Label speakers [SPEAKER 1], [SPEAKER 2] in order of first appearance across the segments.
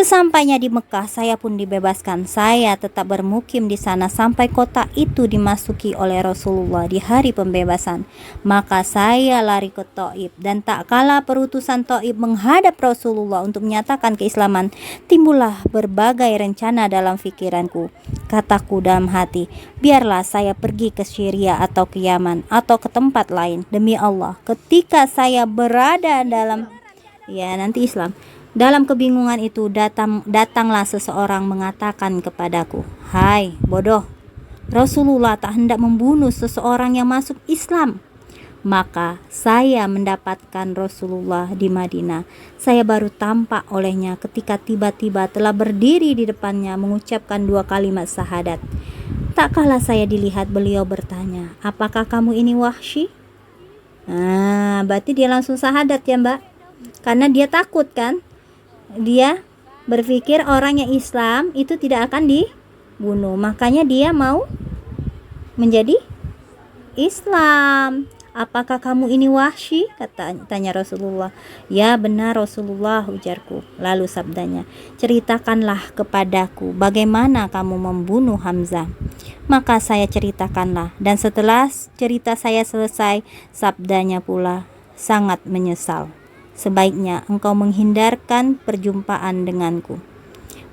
[SPEAKER 1] Sesampainya di Mekah, saya pun dibebaskan. Saya tetap bermukim di sana sampai kota itu dimasuki oleh Rasulullah di hari pembebasan. Maka saya lari ke Thaif, dan tak kala perutusan Thaif menghadap Rasulullah untuk menyatakan keislaman, timbullah berbagai rencana dalam pikiranku. Kataku dalam hati, biarlah saya pergi ke Syria atau ke Yaman atau ke tempat lain. Demi Allah, ketika saya berada dalam nanti Islam, dalam kebingungan itu datanglah seseorang mengatakan kepadaku, "Hai bodoh, Rasulullah tak hendak membunuh seseorang yang masuk Islam." Maka saya mendapatkan Rasulullah di Madinah. Saya baru tampak olehnya ketika tiba-tiba telah berdiri di depannya mengucapkan 2 kalimat syahadat. Tak kala saya dilihat, beliau bertanya, "Apakah kamu ini Wahsy?" Berarti dia langsung syahadat ya Mbak, karena dia takut kan. Dia berpikir orang yang Islam itu tidak akan dibunuh, makanya dia mau menjadi Islam. "Apakah kamu ini Wahsy?" tanya Rasulullah. "Ya benar Rasulullah," ujarku. Lalu sabdanya, "Ceritakanlah kepadaku bagaimana kamu membunuh Hamzah." Maka saya ceritakanlah, dan setelah cerita saya selesai, sabdanya pula, "Sangat menyesal. Sebaiknya engkau menghindarkan perjumpaan denganku."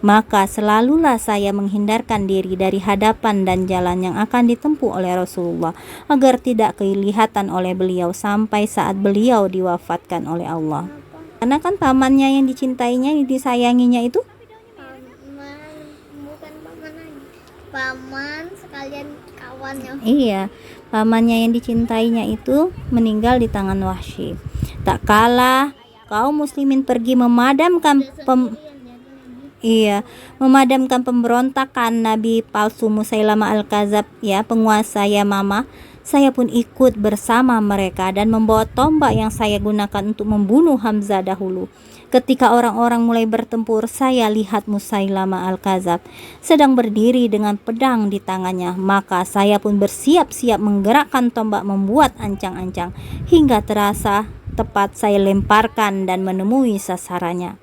[SPEAKER 1] Maka selalulah saya menghindarkan diri dari hadapan dan jalan yang akan ditempuh oleh Rasulullah, agar tidak kelihatan oleh beliau sampai saat beliau diwafatkan oleh Allah. Karena kan pamannya yang dicintainya, yang disayanginya itu
[SPEAKER 2] bukan paman lagi, paman sekalian kawannya.
[SPEAKER 1] Iya, pamannya yang dicintainya itu meninggal di tangan Wahsy. Tak kala kaum muslimin pergi memadamkan pemberontakan Nabi palsu Musailamah Al-Kadzab, penguasa Yamamah, saya pun ikut bersama mereka dan membawa tombak yang saya gunakan untuk membunuh Hamzah dahulu. Ketika orang-orang mulai bertempur, saya lihat Musailamah Al-Kadzab sedang berdiri dengan pedang di tangannya. Maka saya pun bersiap-siap menggerakkan tombak membuat ancang-ancang, hingga terasa tepat saya lemparkan dan menemui sasarannya.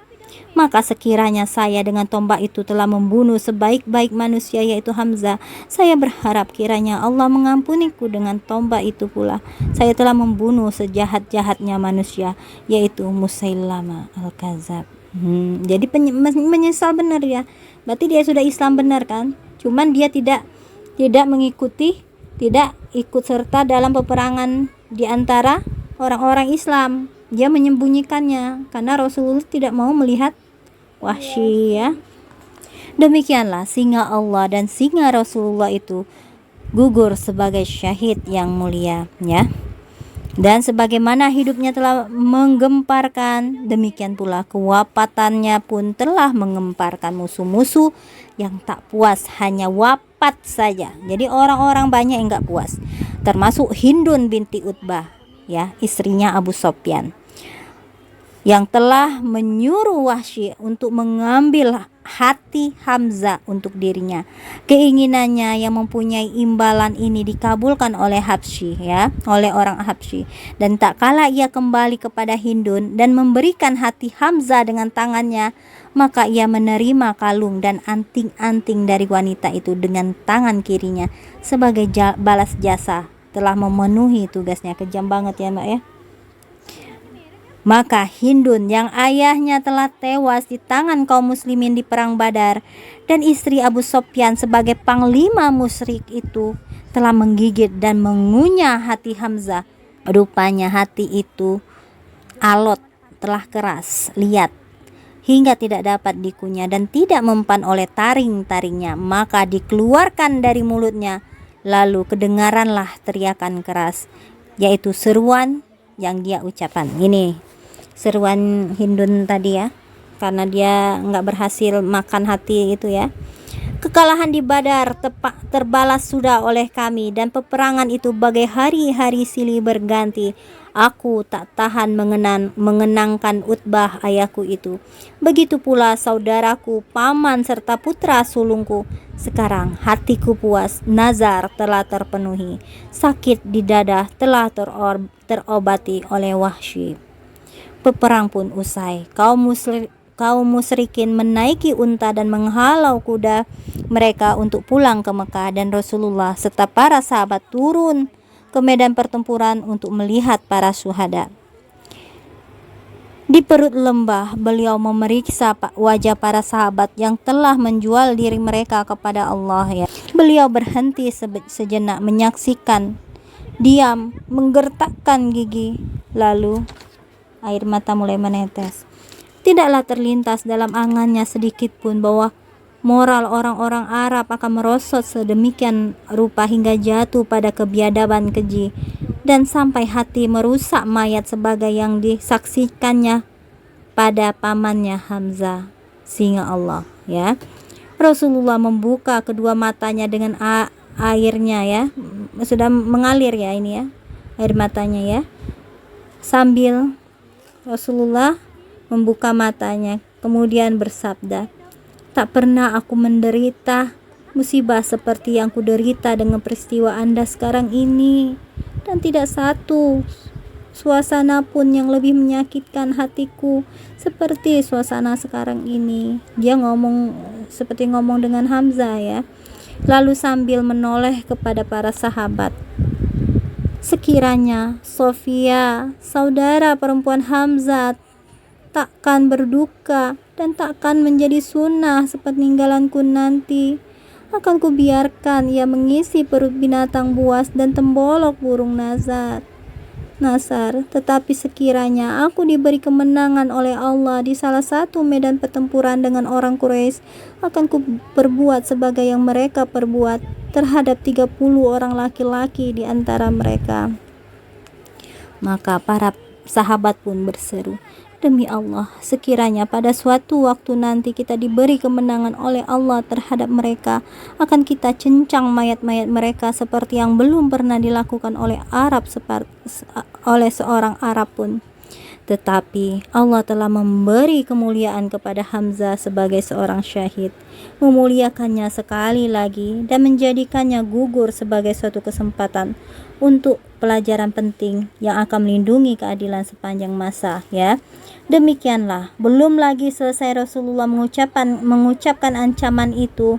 [SPEAKER 1] Maka sekiranya saya dengan tombak itu telah membunuh sebaik-baik manusia, yaitu Hamzah, saya berharap kiranya Allah mengampuniku dengan tombak itu pula. Saya telah membunuh sejahat-jahatnya manusia, yaitu Musailamah Al-Kadzab. Jadi menyesal benar ya. Berarti dia sudah Islam benar kan? Cuman dia tidak ikut serta dalam peperangan di antara orang-orang Islam. Dia menyembunyikannya karena Rasulullah tidak mau melihat Wahsy ya. Demikianlah singa Allah dan singa Rasulullah itu gugur sebagai syahid yang mulia ya. Dan sebagaimana hidupnya telah menggemparkan, demikian pula kewafatannya pun telah menggemparkan musuh-musuh yang tak puas hanya wafat saja. Jadi orang-orang banyak yang enggak puas, termasuk Hindun binti Utbah ya, istrinya Abu Sufyan, yang telah menyuruh Wahsy untuk mengambil hati Hamzah untuk dirinya. Keinginannya yang mempunyai imbalan ini dikabulkan oleh oleh orang Habsyi. Dan tak kala ia kembali kepada Hindun dan memberikan hati Hamzah dengan tangannya, maka ia menerima kalung dan anting-anting dari wanita itu dengan tangan kirinya sebagai balas jasa telah memenuhi tugasnya. Kejam banget ya Mbak ya. Maka Hindun yang ayahnya telah tewas di tangan kaum muslimin di perang Badar, dan istri Abu Sufyan sebagai panglima musyrik itu telah menggigit dan mengunyah hati Hamzah. Rupanya hati itu alot, telah keras, liat, hingga tidak dapat dikunyah dan tidak mempan oleh taring-taringnya. Maka dikeluarkan dari mulutnya, lalu kedengaranlah teriakan keras, yaitu seruan yang dia ucapkan. Ini seruan Hindun tadi ya, karena dia nggak berhasil makan hati itu ya. Kekalahan di Badar terbalas sudah oleh kami, dan peperangan itu bagai hari-hari silih berganti. Aku tak tahan mengenangkan Utbah ayahku itu. Begitu pula saudaraku, paman serta putra sulungku. Sekarang hatiku puas, nazar telah terpenuhi, sakit di dada telah terobati oleh Wahsy. Peperang pun usai. kaum musyrikin menaiki unta dan menghalau kuda mereka untuk pulang ke Mekah, dan Rasulullah serta para sahabat turun ke medan pertempuran untuk melihat para syuhada. Di perut lembah, beliau memeriksa wajah para sahabat yang telah menjual diri mereka kepada Allah, ya. Beliau berhenti sejenak menyaksikan, diam, menggertakkan gigi, lalu air mata mulai menetes. Tidaklah terlintas dalam angannya sedikit pun bahwa moral orang-orang Arab akan merosot sedemikian rupa hingga jatuh pada kebiadaban keji dan sampai hati merusak mayat sebagai yang disaksikannya pada pamannya Hamzah, singa Allah, ya. Rasulullah membuka kedua matanya dengan airnya, ya, sudah mengalir, ya, ini, ya, air matanya, ya. Sambil Rasulullah membuka matanya, kemudian bersabda, "Tak pernah aku menderita musibah seperti yang kuderita dengan peristiwa Anda sekarang ini, dan tidak satu suasana pun yang lebih menyakitkan hatiku seperti suasana sekarang ini." Dia seperti ngomong dengan Hamzah, ya. Lalu sambil menoleh kepada para sahabat, "Sekiranya Sofia, saudara perempuan Hamzah, takkan berduka dan takkan menjadi sunnah sepeninggalanku nanti, akan kubiarkan ia mengisi perut binatang buas dan tembolok burung nasar. Tetapi sekiranya aku diberi kemenangan oleh Allah di salah satu medan pertempuran dengan orang Quraisy, akan ku perbuat sebagai yang mereka perbuat terhadap 30 orang laki-laki di antara mereka." Maka para sahabat pun berseru, "Demi Allah, sekiranya pada suatu waktu nanti kita diberi kemenangan oleh Allah terhadap mereka, akan kita cencang mayat-mayat mereka seperti yang belum pernah dilakukan oleh seorang Arab pun." Tetapi Allah telah memberi kemuliaan kepada Hamzah sebagai seorang syahid, memuliakannya sekali lagi dan menjadikannya gugur sebagai suatu kesempatan untuk pelajaran penting yang akan melindungi keadilan sepanjang masa, ya. Demikianlah, belum lagi selesai Rasulullah mengucapkan ancaman itu,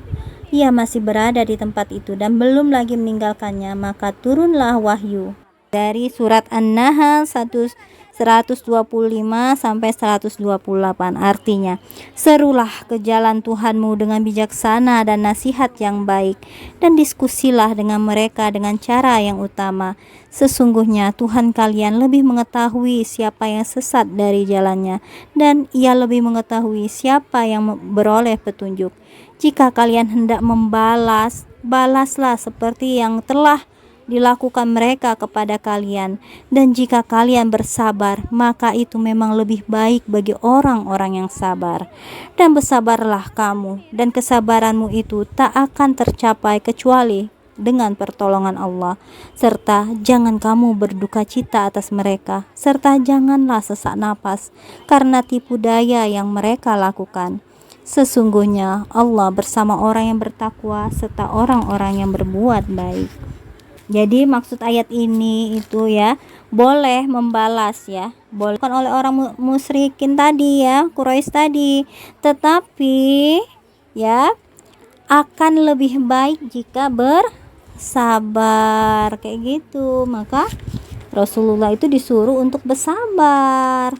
[SPEAKER 1] ia masih berada di tempat itu dan belum lagi meninggalkannya, maka turunlah wahyu dari surat An-Nahl 125 sampai 128. Artinya, "Serulah ke jalan Tuhanmu dengan bijaksana dan nasihat yang baik, dan diskusilah dengan mereka dengan cara yang utama. Sesungguhnya Tuhan kalian lebih mengetahui siapa yang sesat dari jalannya, dan Ia lebih mengetahui siapa yang beroleh petunjuk. Jika kalian hendak membalas, balaslah seperti yang telah dilakukan mereka kepada kalian, dan jika kalian bersabar, maka itu memang lebih baik bagi orang-orang yang sabar. Dan bersabarlah kamu, dan kesabaranmu itu tak akan tercapai kecuali dengan pertolongan Allah. Serta jangan kamu berduka cita atas mereka, serta janganlah sesak napas karena tipu daya yang mereka lakukan. Sesungguhnya Allah bersama orang yang bertakwa serta orang-orang yang berbuat baik." Jadi maksud ayat ini itu, ya, boleh membalas, ya, boleh oleh orang musyrikin tadi, ya, Quraisy tadi, tetapi, ya, akan lebih baik jika bersabar, kayak gitu. Maka Rasulullah itu disuruh untuk bersabar.